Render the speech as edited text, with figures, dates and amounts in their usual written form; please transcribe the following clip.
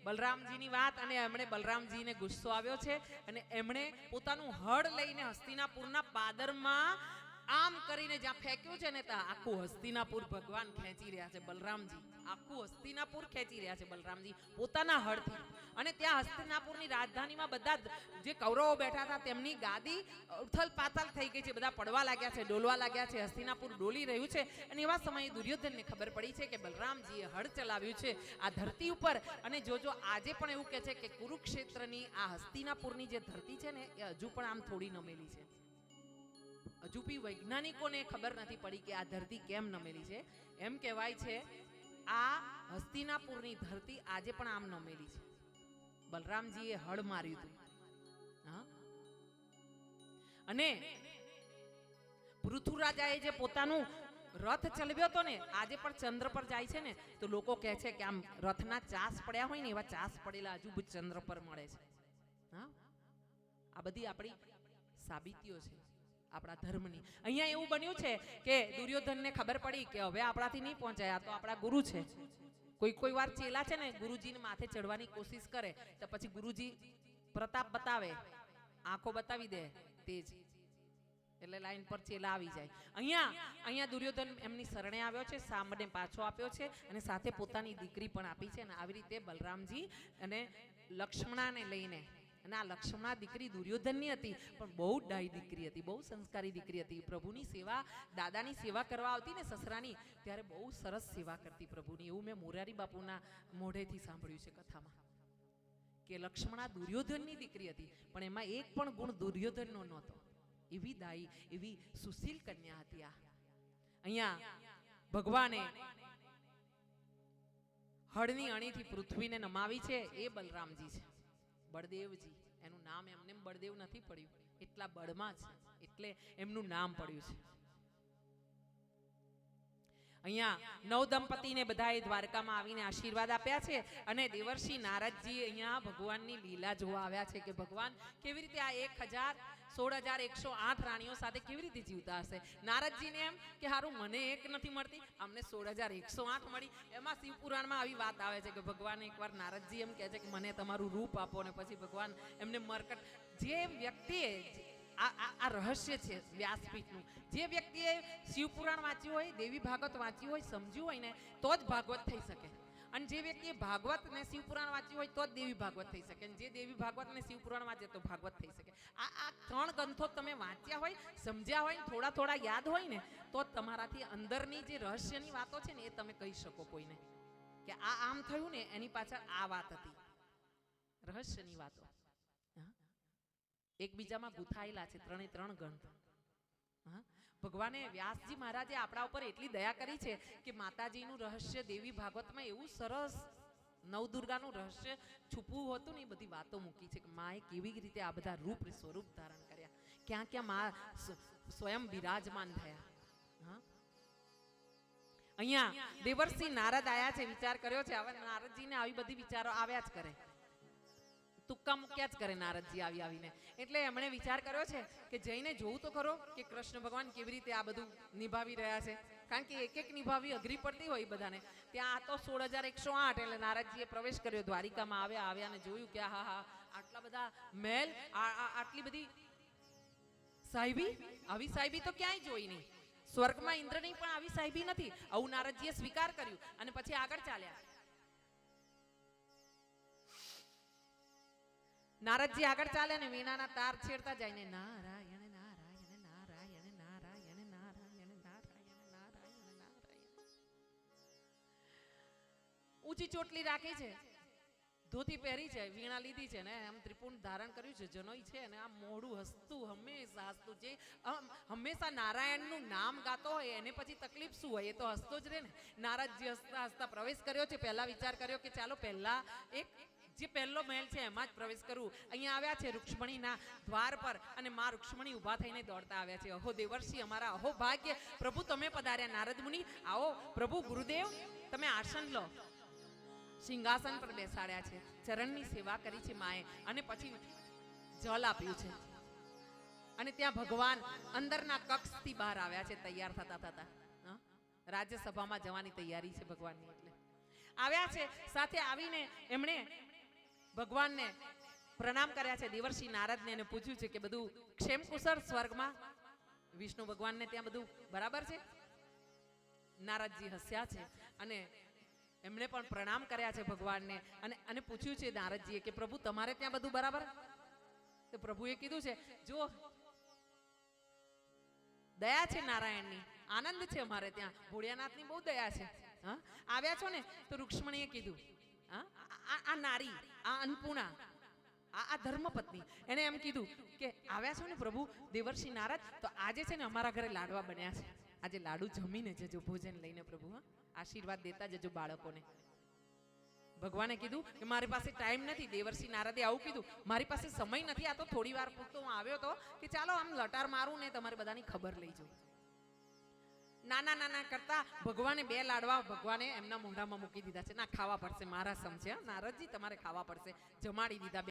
બલરામજીની વાત અને એમણે બલરામજીને ગુસ્સો આવ્યો છે અને એમણે પોતાનું હળ લઈને હસ્તિનાપુરના પાદરમાં આમ કરીને જ્યાં ફેંક્યું છે ને ત્યાં આખું હસ્તિનાપુર ભગવાન ખેંચી રહ્યા છે. બલરામજી આખું હસ્તિનાપુર ખેંચી રહ્યા છે બલરામજી પોતાના હળથી. અને ત્યાં હસ્તિનાપુરની રાજધાનીમાં બધા જે કૌરવો બેઠા હતા તેમની ગાદી ઉથલ પાથલ થઈ ગઈ છે. બધા પડવા લાગ્યા છે, ડોલવા લાગ્યા છે. હસ્તિનાપુર ડોલી રહ્યું છે અને એવા સમયે દુર્યોધનને ખબર પડી છે કે બલરામજીએ હળ ચલાવ્યું છે આ ધરતી ઉપર. અને જોજો આજે પણ એવું કહે છે કે કુરુક્ષેત્રની આ હસ્તિનાપુરની જે ધરતી છે ને એ હજુ પણ આમ થોડી નમેલી છે. હજુ બી વૈજ્ઞાનિકોને ખબર નથી પડી કે આ ધરતી કેમ નમેલી છે. એમ કહેવાય છે આ હસ્તિનાપુરની ધરતી આજે પણ આમ નમેલી છે. બલરામજીએ હળ માર્યું હતું. હા, અને પૃથુરાજાએ જે પોતાનું રથ ચલાવ્યો હતો ને, આજે પણ ચંદ્ર પર જાય છે ને તો લોકો કહે છે કે આમ રથના ચાસ પડ્યા હોય ને એવા ચાસ પડેલા હજુ બી ચંદ્ર પર મળે છે. હા, આ બધી આપણી સાબિતીઓ છે આપણા ધર્મની. અહીંયા એવું બન્યું છે કે દુર્યોધનને ખબર પડી કે હવે આપણાથી નહીં પહોંચાય, આ તો આપણા ગુરુ છે. કોઈ વાર ચેલા છે ને ગુરુજીને માથે ચડવાની કોશિશ કરે તો પછી ગુરુજી પ્રતાપ બતાવે, આંખો બતાવી દે તેજ, એટલે લાઈન પર ચેલા આવી જાય. અહીંયા દુર્યોધન એમની શરણે આવ્યો છે, સામને પાછો આપ્યો છે અને સાથે પોતાની દીકરી પણ આપી છે. અને આવી રીતે બલરામજી અને લક્ષ્મણાને લઈને, અને આ લક્ષ્મણા દીકરી દુર્યોધનની હતી પણ બહુ ડાઈ દીકરી હતી, બહુ સંસ્કારી દીકરી હતી. પ્રભુની સેવા, દાદાની સેવા કરવા આવતી ને સસરાની, ત્યારે બહુ સરસ સેવા કરતી પ્રભુની. એવું મેં મોરારી બાપુના મોઢેથી સાંભળ્યું છે કથામાં કે લક્ષ્મણા દુર્યોધનની દીકરી હતી પણ એમાં એક પણ ગુણ દુર્યોધનનો નહોતો. એવી દાઈ, એવી સુશીલ કન્યા હતી. અહીંયા ભગવાને હળની અણીથી પૃથ્વીને નમાવી છે એ બલરામજી છે. બળદેવજી, એનું નામ એમને બળદેવ નથી પડ્યું, એટલા બળમાં છે એટલે એમનું નામ પડ્યું છે. અહીંયા નવ દંપતીને બધાએ દ્વારકામાં આવીને આશીર્વાદ આપ્યા છે અને દેવર્ષિ નારદજી અહીંયા ભગવાનની લીલા જોવા આવ્યા છે કે ભગવાન કેવી રીતે આ 16,108 રાણીઓ સાથે કેવી રીતે જીવતા હશે. નારદજીને એમ કે હારું મને એક નથી મળતી, અમને 16,108 મળી. એમાં શિવપુરાણમાં આવી વાત આવે છે કે ભગવાન એકવાર નારદજી એમ કહે છે કે મને તમારું રૂપ આપો, અને પછી ભગવાન એમને મરકટ, જે વ્યક્તિએ આ રહસ્ય છે વ્યાસપીઠનું, જે વ્યક્તિએ શિવપુરાણ વાંચ્યું હોય, દેવી ભાગવત વાંચ્યું હોય, સમજ્યું હોય ને તો જ ભાગવત થઈ શકે. અને જે વ્યક્તિએ ભાગવત ને શિવપુરાણ વાંચ્યું હોય તો જ દેવી ભાગવત થઈ શકે. અને જે દેવી ભાગવત ને શિવપુરાણ વાંચે તો ભાગવત થઈ શકે. આ ત્રણ ગ્રંથો તમે વાંચ્યા હોય, સમજ્યા હોય, થોડા યાદ હોય ને તો જ તમારાથી અંદરની જે રહસ્યની વાતો છે ને એ તમે કહી શકો કોઈને કે આ આમ થયું ને એની પાછળ આ વાત હતી. રહસ્યની વાતો એકબીજામાં ગુથાયેલા છે, ત્રણ ગ્રંથ. ભગવાને વ્યાસજી મહારાજે આપણા ઉપર એટલી દયા કરી છે કે માતાજીનું રહસ્ય દેવી ભાગવતમાં એવું સરસ નવદુર્ગાનું રહસ્ય છુપવું હતું ને એ બધી વાતો મૂકી છે કે માએ કેવી રીતે આ બધા રૂપ સ્વરૂપ ધારણ કર્યા, ક્યાં ક્યાં મા સ્વયં બિરાજમાન થયા. અહીંયા દેવર્ષિ નારદ આયા છે, વિચાર કર્યો છે. હવે નારદજીને આવી બધી વિચારો આવ્યા જ કરે, તુક્કા મૂક્યા જ કરે નારદજી આવીને. એટલે એમણે વિચાર કર્યો છે કે જઈને જોવું તો ખરો કે કૃષ્ણ ભગવાન કેવી રીતે આ બધું નિભાવી રહ્યા છે. કારણ કે એક નિભાવી અઘરી પડતી હોય બધાને. ત્યાં આ તો 16,108 એટલે નારદજીએ પ્રવેશ કર્યો, દ્વારિકામાં આવ્યા અને જોયું કે હા આટલા બધા મહેલ, આટલી બધી સાહેબી, આવી સાહેબી તો ક્યાંય જોઈ નહીં. સ્વર્ગમાં ઇન્દ્રની પણ આવી સાહેબી નથી. આવું નારદજીએ સ્વીકાર કર્યું અને પછી આગળ ચાલ્યા. નારદજી આગળ ચાલે ને વીણાના તાર છેડતા જાય ને નારાયણ નારાયણ નારાયણ નારાયણ નારાયણ નારાયણ નારાયણ નારાયણ. ઊંચી ચોટલી રાખી છે, ધોતી પહેરી છે, વીણા લીધી છે ને આમ ત્રિપુંડ ધારણ કર્યું છે, જનોઈ છે અને આમ મોઢું હસતું, હંમેશા હસતું. જે હંમેશા નારાયણનું નામ ગાતો હોય એને પછી તકલીફ શું હોય, એ તો હસતો જ રહે ને. નારદજી હસતા હસતા પ્રવેશ કર્યો છે. પહેલા વિચાર કર્યો કે ચાલો પહેલા જે પહેલો મહેલ છે એમાં જ પ્રવેશ કરું. અહીંયા આવ્યા છે રૂક્ષ્મણીના દ્વાર પર અને માં રૂક્ષ્મણી ઊભા થઈને દોડતા આવ્યા છે. અહો દેવર્ષિ અમારા, અહો ભાગ્ય, પ્રભુ તમે પધાર્યા. નારદ મુનિ આવો, પ્રભુ ગુરુદેવ તમે આસન લો. સિંહાસન પર બેસાડ્યા છે, ચરણની સેવા કરી છે માએ અને પછી જલ આપ્યું છે. અને ત્યાં ભગવાન અંદરના કક્ષથી બહાર આવ્યા છે તૈયાર થતા. રાજ્યસભામાં જવાની તૈયારી છે ભગવાનની. એટલે આવ્યા છે. સાથે આવીને એમણે ભગવાનને પ્રણામ કર્યા છે. દેવર્ષિ નારદને એને પૂછ્યું છે કે બધું ક્ષેમ કુશળ સ્વર્ગમાં? વિષ્ણુ ભગવાનને ત્યાં બધું બરાબર છે? નારદજી હસ્યા છે અને એમણે પણ પ્રણામ કર્યા છે ભગવાનને અને પૂછ્યું છે નારદજીએ કે પ્રભુ તમારે ત્યાં બધું બરાબર? તો પ્રભુએ કીધું છે જો દયા છે નારાયણની, આનંદ છે અમારે ત્યાં, ભોળિયાનાથની બહુ દયા છે. હા, આવ્યા છો ને તો રૂક્ષ્મણીએ કીધું, હા, આ નારી, આ અન્નપૂર્ણા, આ ધર્મપત્ની, એને એમ કીધું કે આવ્યા છો ને પ્રભુ દેવર્ષિ નારદ, તો આજે છે ને અમારા ઘરે લાડવા બન્યા છે, આજે લાડુ જમીને જજો, ભોજન લઈને પ્રભુ. હા, આશીર્વાદ દેતા જજો બાળકોને. ભગવાને કીધું કે મારી પાસે ટાઈમ નથી. દેવર્ષિ નારદે આવું કીધું, મારી પાસે સમય નથી, આ તો થોડી વાર પૂરતો હું આવ્યો તો કે ચાલો આમ લટાર મારું ને તમારી બધાની ખબર લઈ જાઉં. નાના કરતા ભગવાને 2 લાડવા ભગવાને એમના મોઢામાં મૂકી દીધા છે. ના, ખાવા પડશે, મારા સમ છે, નારદજી તમારે ખાવા પડશે. જમાડી દીધા.